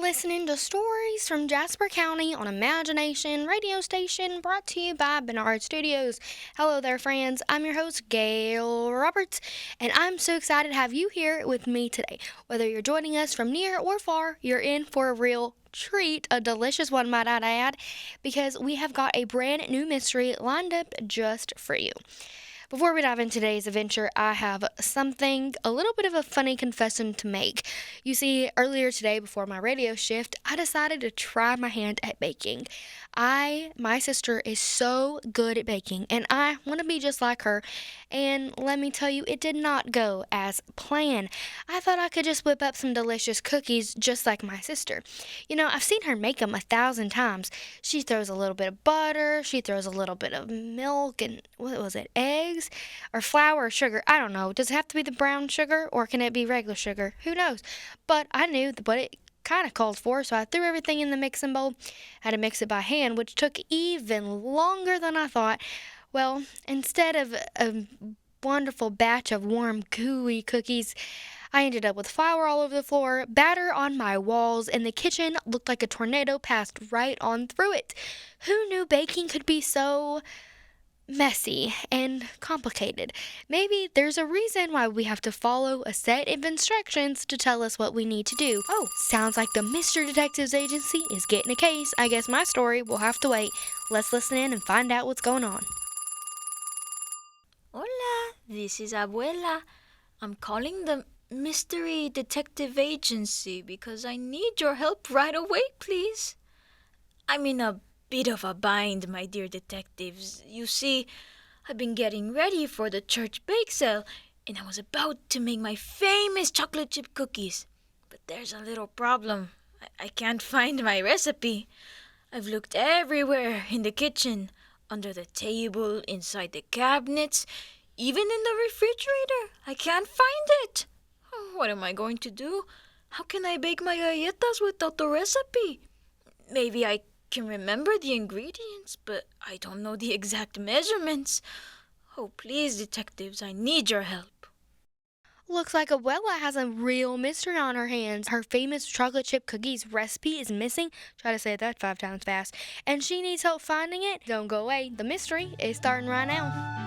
listening to Stories from Jasper County on Imagination Radio Station, brought to you by Bernard Studios. Hello there, friends. I'm your host, Gail Roberts, and I'm so excited to have you here with me today. Whether you're joining us from near or far, you're in for a real treat, a delicious one, might I add, because we have got a brand new mystery lined up just for you. Before we dive into today's adventure, I have a little bit of a funny confession to make. You see, earlier today before my radio shift, I decided to try my hand at baking. My sister is so good at baking, and I want to be just like her. And let me tell you, it did not go as planned. I thought I could just whip up some delicious cookies just like my sister. You know, I've seen her make them 1,000 times. She throws a little bit of butter, she throws a little bit of milk, and what was it, eggs? Or flour or sugar. I don't know. Does it have to be the brown sugar or can it be regular sugar? Who knows? But I knew what it kind of called for, so I threw everything in the mixing bowl. Had to mix it by hand, which took even longer than I thought. Well, instead of a wonderful batch of warm, gooey cookies, I ended up with flour all over the floor, batter on my walls, and the kitchen looked like a tornado passed right on through it. Who knew baking could be so messy and complicated? Maybe there's a reason why we have to follow a set of instructions to tell us what we need to do. Oh, sounds like the Mystery Detectives Agency is getting a case. I guess my story will have to wait. Let's listen in and find out what's going on. Hola, this is Abuela. I'm calling the Mystery Detective Agency because I need your help right away, please. I'm in a bit of a bind, my dear detectives. You see, I've been getting ready for the church bake sale, and I was about to make my famous chocolate chip cookies. But there's a little problem. I can't find my recipe. I've looked everywhere in the kitchen, under the table, inside the cabinets, even in the refrigerator. I can't find it. Oh, what am I going to do? How can I bake my galletas without the recipe? Maybe I can remember the ingredients, but I don't know the exact measurements. Oh, please, detectives, I need your help. Looks like Abuela has a real mystery on her hands. Her famous chocolate chip cookies recipe is missing. Try to say that 5 times fast. And she needs help finding it. Don't go away. The mystery is starting right now.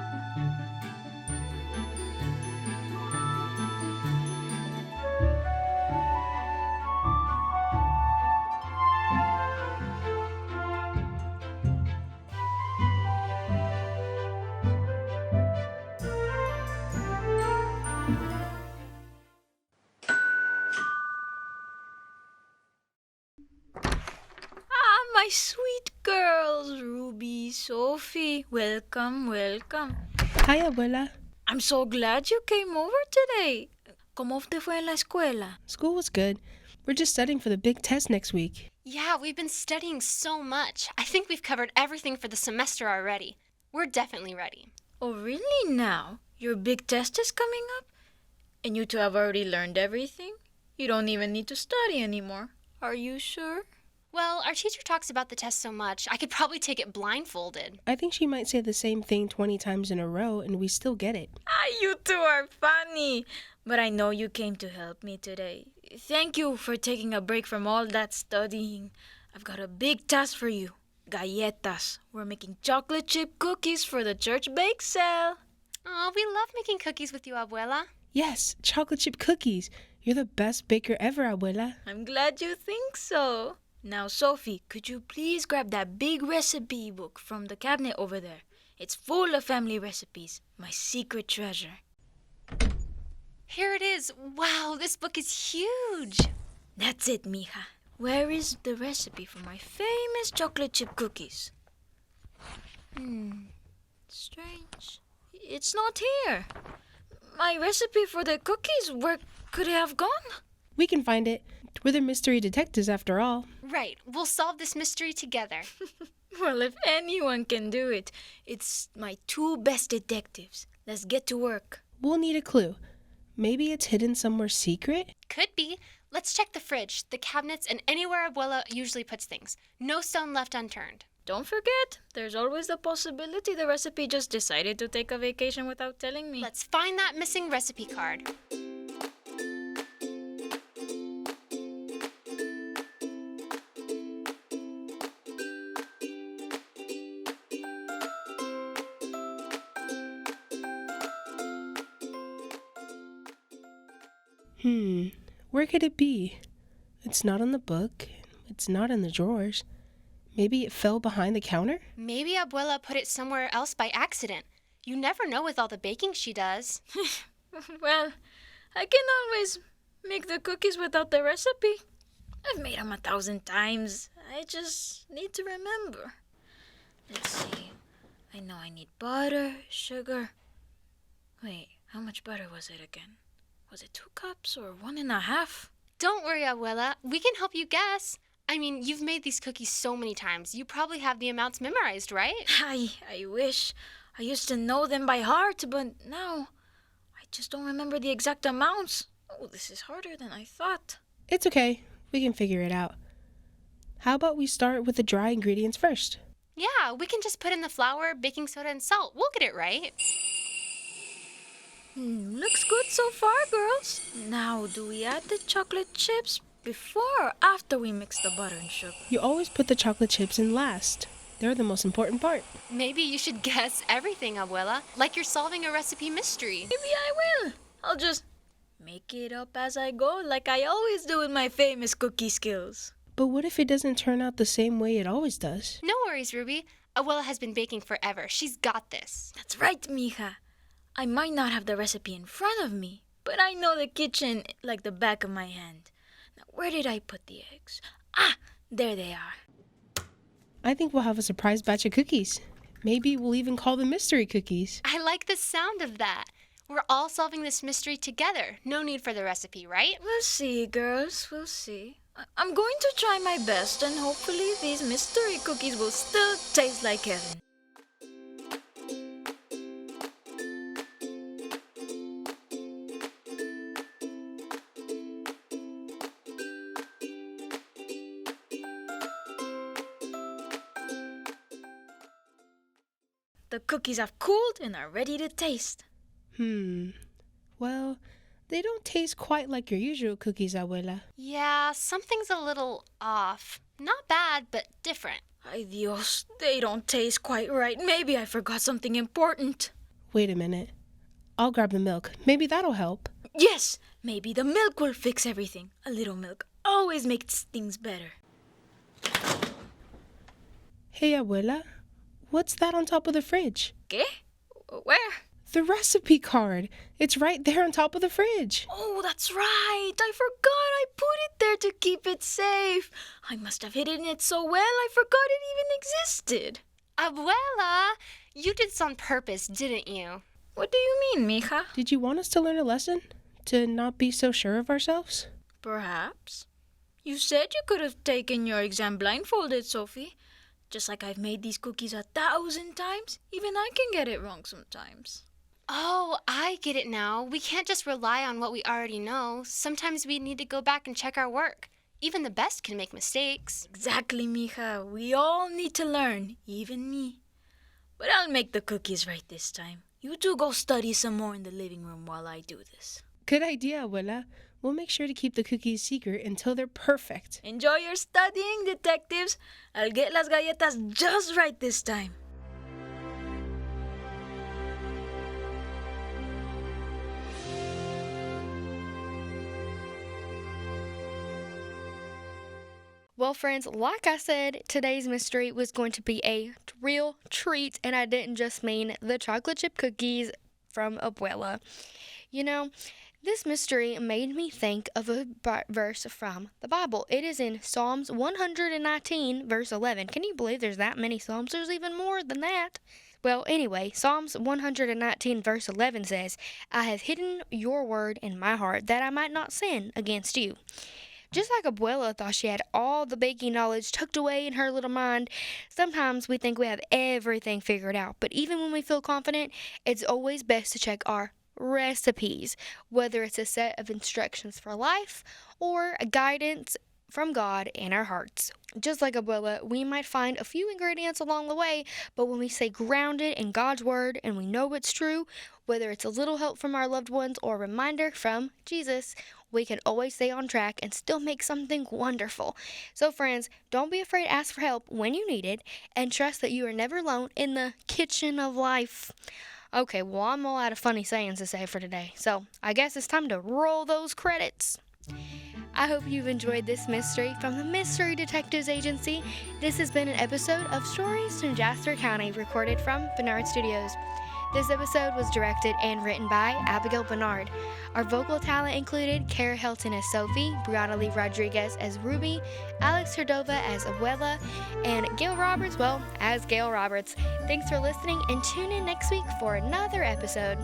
Ah, my sweet girls, Ruby, Sophie, welcome, welcome. Hi, Abuela. I'm so glad you came over today. ¿Cómo te fue en la escuela? School was good. We're just studying for the big test next week. Yeah, we've been studying so much. I think we've covered everything for the semester already. We're definitely ready. Oh, really now? Your big test is coming up? And you two have already learned everything? You don't even need to study anymore. Are you sure? Well, our teacher talks about the test so much, I could probably take it blindfolded. I think she might say the same thing 20 times in a row and we still get it. Ah, you two are funny. But I know you came to help me today. Thank you for taking a break from all that studying. I've got a big task for you. Galletas. We're making chocolate chip cookies for the church bake sale. Oh, we love making cookies with you, Abuela. Yes, chocolate chip cookies. You're the best baker ever, Abuela. I'm glad you think so. Now, Sophie, could you please grab that big recipe book from the cabinet over there? It's full of family recipes. My secret treasure. Here it is. Wow, this book is huge. That's it, mija. Where is the recipe for my famous chocolate chip cookies? Strange. It's not here. My recipe for the cookies, where could it have gone? We can find it. We're the mystery detectives after all. Right, we'll solve this mystery together. Well, if anyone can do it, it's my two best detectives. Let's get to work. We'll need a clue. Maybe it's hidden somewhere secret? Could be. Let's check the fridge, the cabinets, and anywhere Abuela usually puts things. No stone left unturned. Don't forget, there's always the possibility the recipe just decided to take a vacation without telling me. Let's find that missing recipe card. Where could it be? It's not in the book. It's not in the drawers. Maybe it fell behind the counter? Maybe Abuela put it somewhere else by accident. You never know with all the baking she does. Well, I can always make the cookies without the recipe. I've made them 1,000 times. I just need to remember. Let's see. I know I need butter, sugar. Wait, how much butter was it again? Was it 2 cups or 1.5? Don't worry, Abuela. We can help you guess. I mean, you've made these cookies so many times. You probably have the amounts memorized, right? I wish. I used to know them by heart, but now I just don't remember the exact amounts. Oh, this is harder than I thought. It's okay. We can figure it out. How about we start with the dry ingredients first? Yeah, we can just put in the flour, baking soda, and salt. We'll get it right. Looks good so far, girls. Now, do we add the chocolate chips before or after we mix the butter and sugar? You always put the chocolate chips in last. They're the most important part. Maybe you should guess everything, Abuela, like you're solving a recipe mystery. Maybe I will. I'll just make it up as I go, like I always do with my famous cookie skills. But what if it doesn't turn out the same way it always does? No worries, Ruby. Abuela has been baking forever. She's got this. That's right, mija. I might not have the recipe in front of me, but I know the kitchen like the back of my hand. Now, where did I put the eggs? Ah, there they are. I think we'll have a surprise batch of cookies. Maybe we'll even call them mystery cookies. I like the sound of that. We're all solving this mystery together. No need for the recipe, right? We'll see, girls. We'll see. I'm going to try my best, and hopefully these mystery cookies will still taste like heaven. The cookies have cooled and are ready to taste. Well, they don't taste quite like your usual cookies, Abuela. Yeah, something's a little off. Not bad, but different. Ay Dios, they don't taste quite right. Maybe I forgot something important. Wait a minute. I'll grab the milk. Maybe that'll help. Yes, maybe the milk will fix everything. A little milk always makes things better. Hey, Abuela, what's that on top of the fridge? ¿Qué? Where? The recipe card. It's right there on top of the fridge. Oh, that's right. I forgot I put it there to keep it safe. I must have hidden it so well I forgot it even existed. Abuela, you did this on purpose, didn't you? What do you mean, mija? Did you want us to learn a lesson? To not be so sure of ourselves? Perhaps. You said you could have taken your exam blindfolded, Sophie. Just like I've made these cookies 1,000 times, even I can get it wrong sometimes. Oh, I get it now. We can't just rely on what we already know. Sometimes we need to go back and check our work. Even the best can make mistakes. Exactly, mija. We all need to learn, even me. But I'll make the cookies right this time. You two go study some more in the living room while I do this. Good idea, Abuela. We'll make sure to keep the cookies secret until they're perfect. Enjoy your studying, detectives. I'll get las galletas just right this time. Well, friends, like I said, today's mystery was going to be a real treat, and I didn't just mean the chocolate chip cookies from Abuela. You know, this mystery made me think of a verse from the Bible. It is in Psalms 119, verse 11. Can you believe there's that many Psalms? There's even more than that. Well, anyway, Psalms 119, verse 11 says, I have hidden your word in my heart that I might not sin against you. Just like Abuela thought she had all the baking knowledge tucked away in her little mind, sometimes we think we have everything figured out. But even when we feel confident, it's always best to check our recipes, whether it's a set of instructions for life or a guidance from God in our hearts. Just like Abuela, we might find a few ingredients along the way, but when we stay grounded in God's word and we know it's true, whether it's a little help from our loved ones or a reminder from Jesus, we can always stay on track and still make something wonderful. So friends, don't be afraid to ask for help when you need it, and trust that you are never alone in the kitchen of life. Okay, well, I'm all out of funny sayings to say for today, so I guess it's time to roll those credits. I hope you've enjoyed this mystery from the Mystery Detectives Agency. This has been an episode of Stories from Jasper County, recorded from Bernard Studios. This episode was directed and written by Abigail Bernard. Our vocal talent included Cara Helton as Sophie, Brianna Lee Rodriguez as Ruby, Alex Cordova as Abuela, and Gail Roberts, as Gail Roberts. Thanks for listening, and tune in next week for another episode.